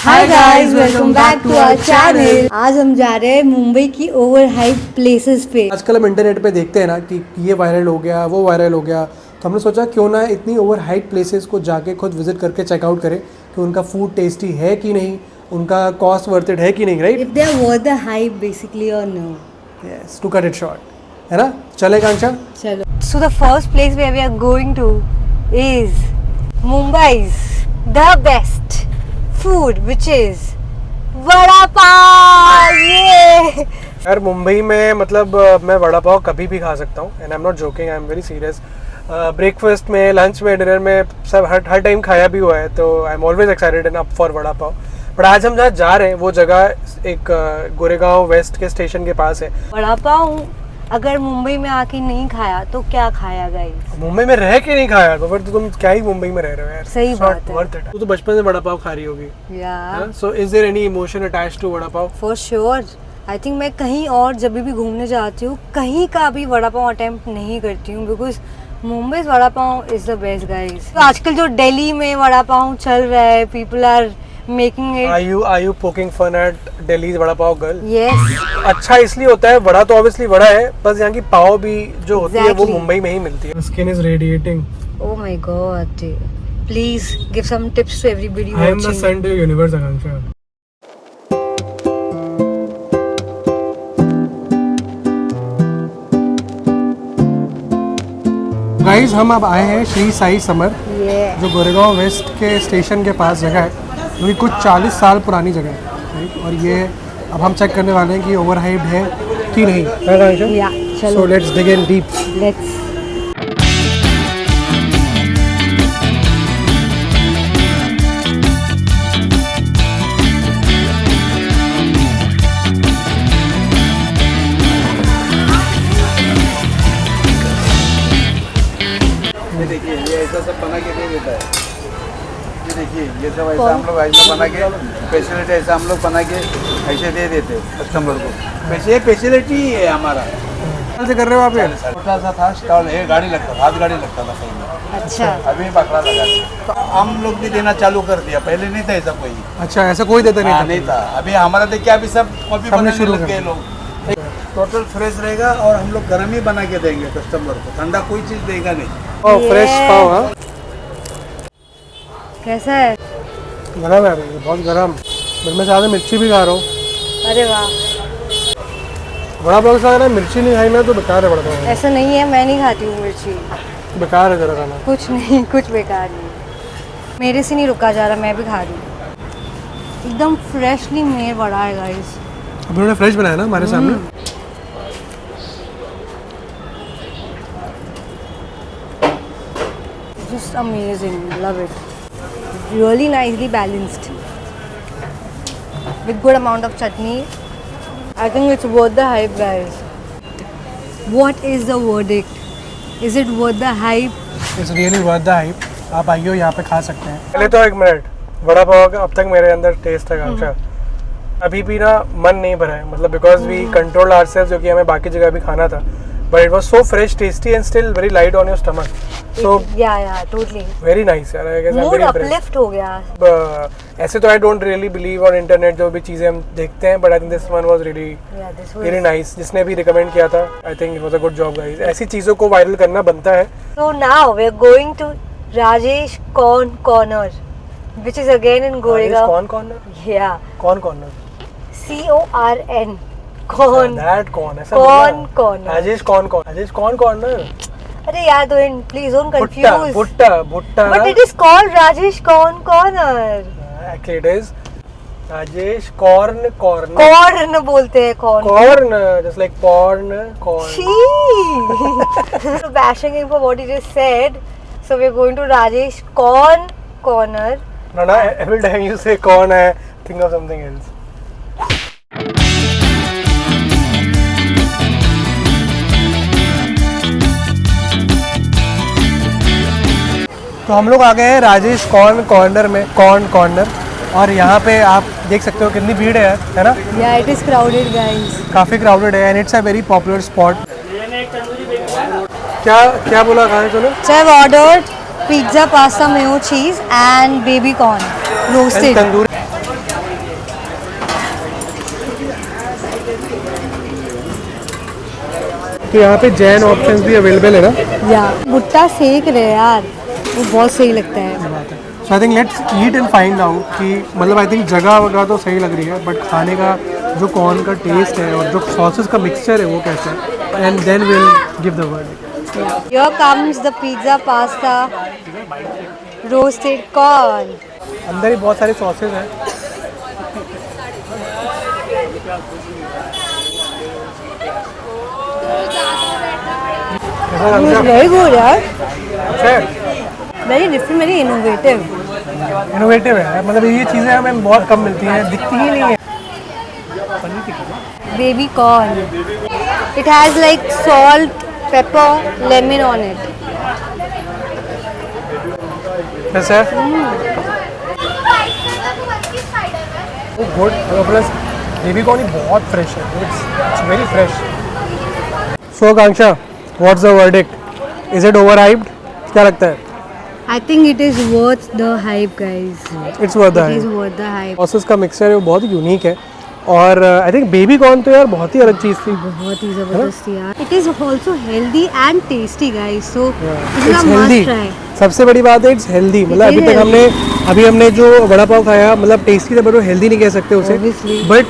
Hi guys, welcome back to our channel. आज हम जा रहे हैं मुंबई की ओवर हाइप प्लेसेस पे। आजकल हम इंटरनेट पे देखते हैं ना कि ये वायरल हो गया, वो वायरल हो गया, तो हमने सोचा क्यों ना इतनी ओवर हाइप प्लेसेस को जाके खुद विजिट करके चेकआउट करें कि उनका फूड टेस्टी है कि नहीं, उनका कॉस्ट वर्थ इट है कि नहीं, right? If they are worth the hype basically और no. Yes, to cut it short, है ना? चले कांक्षा, चलो। So the first place where we are going to is Mumbai's the best food, which is vada pav. ये यार मुंबई में मतलब मैं वड़ा पाव कभी भी खा सकता हूँ, and I am not joking, I am very serious. Breakfast में, लंच में, डिनर में, सब हर टाइम खाया भी हुआ है, तो I am always excited and up for vada pav. But आज हम जहाँ जा रहे हैं वो जगह एक गोरेगांव वेस्ट के स्टेशन के पास है। वड़ा पाव अगर मुंबई में आके नहीं खाया तो क्या खाया गाइस? मुंबई में रह के नहीं खाया तो फिर तो तुम क्या ही मुंबई में रह रहे हो यार। सही बात है। तू तो बचपन से वड़ा पाव खा रही होगी। यार so is there any emotion attached to vada pav? For sure. I think मैं कहीं और जब भी घूमने जाती हूँ कहीं का भी वड़ा पाव अटेम्प्ट नहीं करती हूँ, because Mumbai vada pav is the best guys. आजकल जो दिल्ली में वड़ा पाव चल रहा है, people are making it. Are you poking fun at Delhi's vada pav girl? Yes. अच्छा इसलिए होता है, वड़ा तो ऑब्वियसली वड़ा है, बस यहाँ की पाव भी जो होती है वो Exactly. मुंबई में ही मिलती है। Skin is radiating. Oh my god. Please give some tips to everybody I am the watching. sun to your universe, Akansha. Guys हम अब आए हैं श्री साई समर, Yeah. जो गोरेगांव वेस्ट के स्टेशन के पास जगह है, जो कि कुछ 40 साल पुरानी जगह है, राइट? और ये अब हम चेक करने वाले हैं कि ओवर हाइप्ड है कि नहीं, है कांक्षा? Yeah, चलो। So let's dig in deep. Let's. ये देखिए, ये ऐसा सब बना के दे देता है। ये देखिए, ये सब ऐसा हम लोग ऐसा बना के स्पेशलिटी ऐसा हम लोग बना के ऐसे दे देते हैं कस्टमर को। ये स्पेशलिटी है हमारा। से कर रहे हो आप ये? छोटा सा था स्टॉल, ये गाड़ी लगता था, हाथ गाड़ी लगता था कहीं में। अच्छा। अभी पकड़ा लगा तो हम लोग भी देना चालू कर दिया, पहले नहीं था ऐसा कोई। अच्छा, ऐसा कोई देता नहीं हाँ, था? नहीं था। अभी हमारा देखिए अभी सब कॉपी सबने बनाने शुरू लग कर गए लोग। टोटल फ्रेश रहेगा और हम लोग गर्म ही बना के देंगे कस्टमर को, ठंडा कोई चीज़ देगा नहीं। ओह, फ्रेश पाव। हाँ, कैसा है? गरम है अभी, बहुत गरम। मैं ज़्यादा मिर्ची भी खा रहा हूँ। अरे वाह, बड़ा पाव खा रहा है, मिर्ची नहीं खाई ना तो बेकार है बड़ा पाव। ऐसा नहीं है, मैं नहीं खाती हूँ मिर्ची। बेकार है जरा खाना। कुछ नहीं, कुछ बेकार नहीं। मेरे से नहीं रुका जा रहा, मैं भी खा रही हूँ। एकदम फ्रेशली मेड वड़ा है गाइस। अभी उन्होंने फ्रेश बनाया ना हमारे सामने। Just amazing, love it. Really nicely balanced with good amount of chutney. I think it's worth the hype, guys. What is the verdict? Is it worth the hype? It's really worth the hype. आप आइयो, यहाँ पे खा सकते हैं। पहले तो एक मिनट, वड़ा पाव का अब तक मेरे अंदर टेस्ट है कांक्षा, अभी भी ना मन नहीं भरा है, मतलब बिकॉज वी कंट्रोल आवरसेल्व्स, जो कि हमें बाकी जगह भी खाना था, but it was so fresh, tasty and still very light on your stomach, so Yeah, totally. Very nice यार। I guess I am Mood very impressed. uplift हो गया. ऐसे तो I don't really believe on internet जो भी चीज़ें हम देखते हैं, but I think this one was really Yeah, this was. Very nice. जिसने भी रिकमेंड किया था, I think it was a good job guys. ऐसी चीज़ों को वायरल करना बनता है। So now we're going to Rajesh Corn Corner, which is again in Goregaon. कौन कॉर्नर? Yeah, कौन कॉर्नर? CORN. Corn. दैट कौन? ऐसा Corn बोलना। Corner. राजेश कौन कौन? राजेश कौन कॉर्नर? अरे यार, please don't भुट्टा confuse. भुट्टा But it is called Rajesh Corn Corner. Actually it is Rajesh corn corner. Corn बोलते हैं corn. Corn just like porn corn। Chee. So bashing him for what he just said. So we're going to Rajesh Corn Corner. ना every time you say कौन है, think of something else। तो हम लोग आ गए हैं राजेश कॉर्न कॉर्नर में, corn corner, और यहाँ पे आप देख सकते हो कितनी भीड़ है ना? Yeah, it is crowded, guys. काफ़ी क्राउडेड है and it's a very popular spot. क्या क्या बोला, कहाँ सुनो? So I've ordered pizza, pasta, mayo, cheese and baby corn roasted. Tandoori तो यहाँ पे जैन ऑप्शंस भी अवेलेबल है ना? या भुट्टा सेक रहे यार, वो बहुत सही लगता है। So I think let's eat and find out कि मतलब आई थिंक जगह वगैरह तो सही लग रही है, बट खाने का जो कॉर्न का टेस्ट है और जो सॉसेस का मिक्सचर है वो कैसा है, and then will give the word. Here comes the pizza, pasta, roasted corn. अंदर ही बहुत सारे सॉसेस हैं। कैसा लग It's रहा है? very good यार, अच्छा है, very different, very innovative. Innovative है, मतलब ये चीज़ें हमें बहुत कम मिलती हैं, दिखती ही नहीं है। Baby corn. It has like salt, pepper, lemon on it. कैसा है? गुड, प्लस बेबी कॉर्न ही बहुत फ्रेश है, it's very fresh. So Akanksha, what's the verdict? Is it over hyped? क्या लगता है? I think it is worth the hype, guys. It's worth It is the worth the hype. Sauces का mixture है वो बहुत ही unique है, और I think baby corn तो यार बहुत ही अलग चीज़ थी। बहुत ही जबरदस्त यार। It is also healthy and tasty, guys. So this is it's a healthy, must try. सबसे बड़ी बात है इट्स हेल्दी। मतलब is अभी हमने जो वड़ा पाव खाया, मतलब टेस्टी था, बट वो हेल्दी नहीं कह सकते उसे, Obviously. But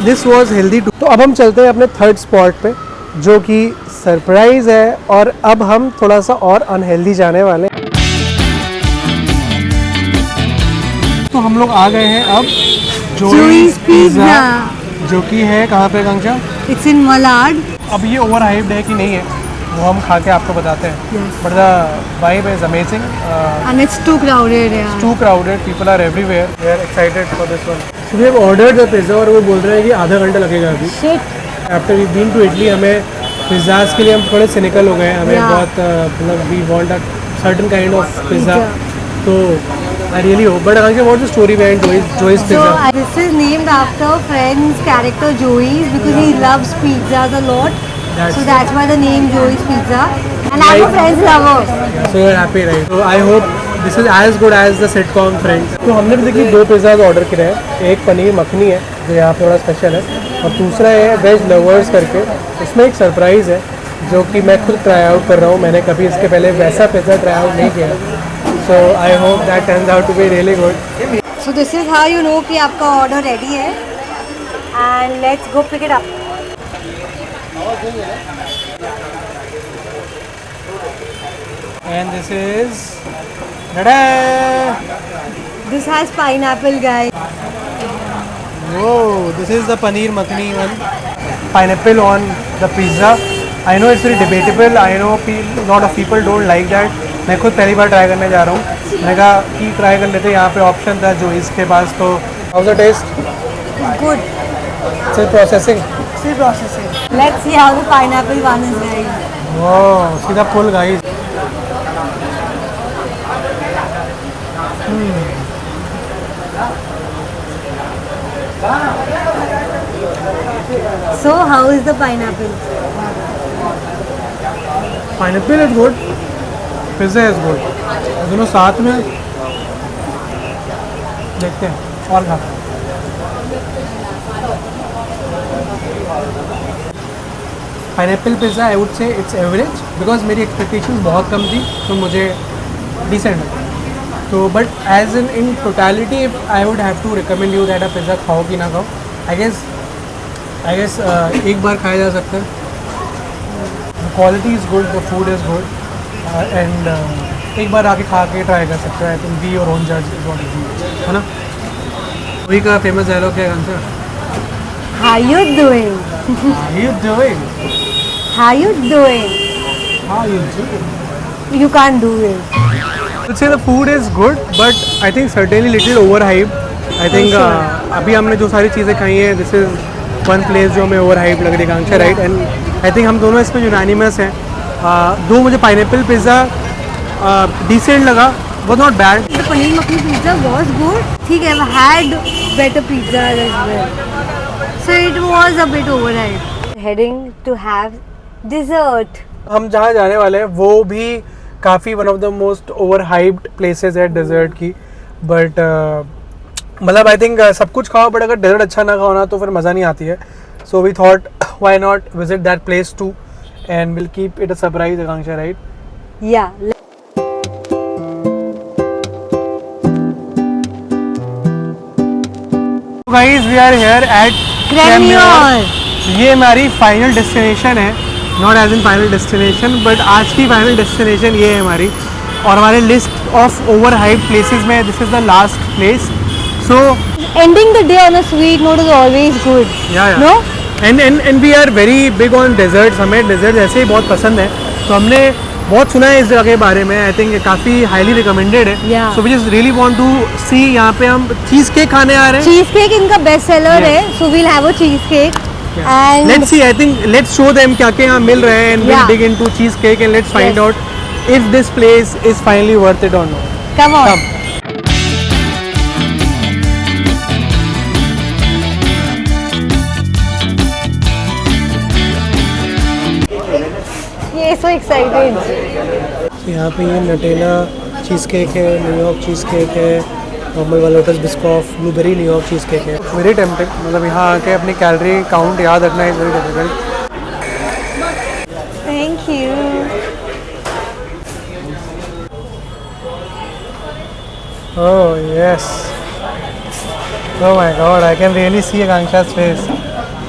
this was healthy too. तो अब हम चलते हैं अपने थर्ड स्पॉट पे, जो कि सरप्राइज है, और अब हम थोड़ा सा और अनहेल्दी जाने वाले हैं। तो हम लोग आ गए हैं अब Joey's Pizza. जो कि है कहाँ पे आकांक्षा? It's in Malad. अब ये ओवर हाइप्ड है कि नहीं है वो हम खा के आपको बताते हैं, Yes. But the vibe is amazing. And it's too crowded, yeah. too crowded, people are everywhere, they are excited for this one. So we have ordered the pizza और वो बोल रहे हैं कि आधा घंटा लगेगा अभी। Shit. After we've been to Italy, हमें पिज़्ज़ाज़ के लिए हम थोड़े सिनिकल हो गए हैं, हमें Yeah. बहुत मतलब we want a certain kind of pizza. Pizza. तो I really hope, but Akanksha, what's the story behind Joey's So Pizza? this is named after Friends character Joey's because he loves pizzas a lot. So that's why the name Joey's Pizza. And I'm a Like- Friends lover. So you're happy, right? So I hope this is as good as the sitcom Friends. तो हमने भी देखिए 2 pizzas order किए हैं, एक पनीर मखनी है जो यहाँ पे थोड़ा स्पेशल है, और दूसरा है वेज लवर्स करके। उसमें एक सरप्राइज़ है जो कि मैं खुद ट्राई आउट कर रहा हूँ, मैंने कभी इसके पहले वैसा पिज़्ज़ा ट्राई आउट नहीं किया, so I hope that turns out to be really good. So this is how you know कि आपका ऑर्डर रेडी है. And let's go pick it up. And this is tada! This has pineapple, guys. Whoa, this is the paneer makhani one. Pineapple on the pizza. I know it's very debatable. I know lot of people don't like that. मैं खुद पहली बार try करने जा रहा हूँ, मैंने कहा कि ट्राई कर लेते। यहाँ पे ऑप्शन था जो इसके पास, तो how the taste? Good. Still processing. Still processing. Let's see how the pineapple one is, guys. वाह, सीधा full guys. So how is the pineapple? Pineapple is good, pizza is good, दोनों साथ में देखते हैं और खाते हैं। Pineapple pizza I would say it's average, because मेरी एक्सपेक्टेशंस बहुत कम थी, तो मुझे डिसेंट है। तो but as in totality I would have to recommend you that pizza खाओ कि ना खाओ, आई गेस एक बार खाया जा सकता है। Quality is good, the food is good, and एक बार आके खा के ट्राई कर सकते हो। I think be your own जज इज व्हाट इज, है ना? वही का फेमस डायलॉग क्या है answer? How you doing? How you doing? How you doing? How you doing? You can't do it. I would say the food is good, but I think certainly little overhyped. I think अभी हमने जो सारी चीज़ें खाई हैं, this is one place जो हमें overhyped लग रही है आकांक्षा, right? And I think हम दोनों इसमें यूनानिमस हैं। दो मुझे पाइनएप्पल पिज़्ज़ा डिसेंट लगा, was not bad. The paneer makhani pizza was good. ठीक है, I've had better pizza as well. So it was a bit overhyped. Heading to have dessert. हम जहाँ जाने वाले हैं वो भी काफ़ी one of the most over hyped places है डेजर्ट की, बट मतलब आई थिंक सब कुछ खाओ, बट अगर डेजर्ट अच्छा ना खाओ ना तो फिर मज़ा नहीं आती है। So we thought why not visit that place too, and we'll keep it a surprise, Akanksha, right? Yeah. Guys, we are here at Cremior. ये हमारी फाइनल डेस्टिनेशन है, not as in final destination but आज की final destination ये है हमारी, और हमारे list of over hype places में this is the last place. So Ending the day on a sweet note is always good. No? And we are very big on desserts. हमें dessert ऐसे ही बहुत पसंद है, तो हमने बहुत सुना है इस जगह के बारे में. आई थिंक काफ़ी हाईली रिकमेंडेड है. Yeah. So we just really want to see. यहाँ पे हम चीज़ केक खाने आ रहे हैं. चीज केक इनका बेस्ट सेलर है, so we'll have a cheese cake. And Let's see. I think let's show them क्या क्या यहाँ मिल रहे हैं, and we'll Yeah. dig into cheesecake and let's find Yes. out if this place is finally worth it or not. come on. Come. ये so excited. तो यहाँ पे ये नटेला चीज़ केक है, न्यूयॉर्क चीज़ केक है, normal वाला Lotus Biscoff, blueberry New York cheesecake है. Very tempting. मतलब यहाँ आके अपनी कैलोरी काउंट याद रखना is very difficult. Thank you. Oh yes. Oh my God, I can really see Akanksha's face.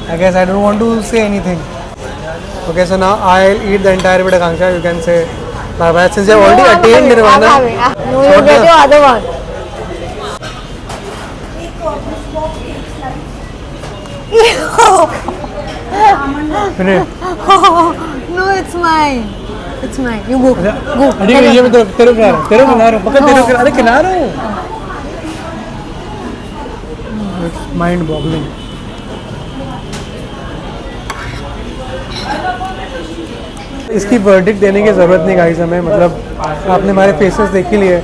I guess I don't want to say anything. Okay, so now I'll eat the entire bit, Akanksha. You can say bye bye. Since you have already attained Nirvana. No, you get your other one. Finish. No, it's mine. It's mine. You go. Go. ठीक है, ये मैं तेरे खिला रहा हूँ. तेरे खिला रहा हूँ. पकड़ तेरे खिला. अरे खिला रहा हूँ. It's mind boggling. इसकी वर्डिक्ट देने की ज़रूरत नहीं गाइस हमें. मतलब आपने हमारे फेसेस देख ही लिए.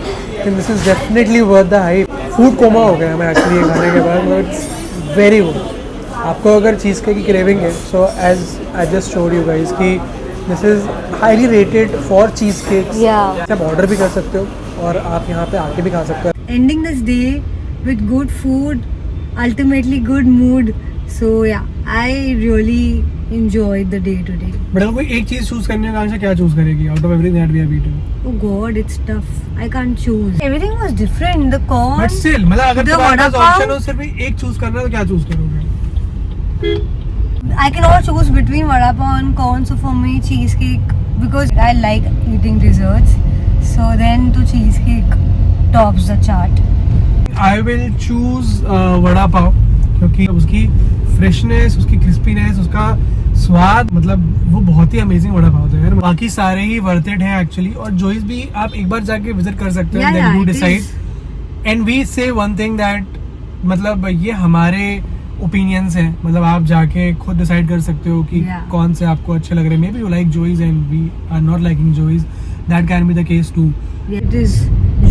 This is definitely worth the hype. Food coma हो गया हमें एक्चुअली ये खाने के बाद. मतलब इट्स वेरी गुड. आपको अगर चीज़ केक की क्रेविंग है, so as I just showed you guys कि this is highly rated for cheesecakes. Yeah. आप ऑर्डर भी कर सकते हो और आप यहाँ पे आके भी खा सकते हो. Ending this day with good food, ultimately good mood. So yeah, I really enjoyed the day today. But अगर कोई एक चीज़ चूज़ करने का क्या चूज़ करेगी out of everything that we have eaten? Oh God, it's tough. I can't choose. Everything was different. The corn. But still मतलब अगर The तुम्हारे पास vada pav? ऑप्शन हो सिर्फ एक चूज़ करना तो क्या चूज़ करोगे? I cannot choose between vada pav and corn. So for me, cheesecake, because I like eating desserts. So then to cheesecake tops the chart. I will choose vada pav, क्योंकि उसकी freshness, उसकी क्रिस्पीनेस, उसका स्वाद, मतलब वो बहुत ही अमेजिंग वड़ा पाव था यार. बाकी सारे ही वर्थ इट हैं एक्चुअली. और जोइस भी आप एक बार जाके विजिट कर सकते हो. Yeah, then yeah, you it decide. is. And we say one thing that, मतलब ये हमारे ओपिनियंस हैं. मतलब आप जाके खुद डिसाइड कर सकते हो कि Yeah. कौन से आपको अच्छे लग रहे हैं. Maybe you like juice and we are not liking juice. That can be the case too. It is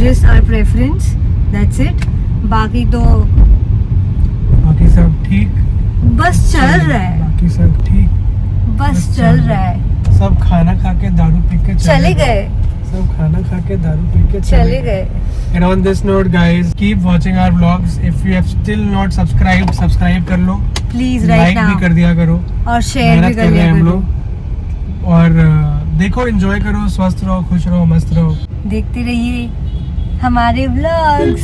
just our preference. That's it. बाकी तो बाकी सब ठीक. बस चल रहा है. बाकी सब ठीक. बस चल रहा है. सब खाना खा के दारू पी के चले गए. सब खाना खा के दारू पी के चले गए. And on this note guys, keep watching our vlogs. If you have still not subscribed, subscribe कर लो. Please right Like now. भी कर दिया करो. और शेयर भी मेहनत कर कर रहे लिया हैं हम करो. लोग. और देखो, एंजॉय करो, स्वस्थ रहो, खुश रहो, मस्त रहो. देखते रहिए हमारे vlogs.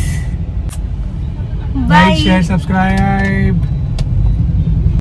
Like bye. Share subscribe.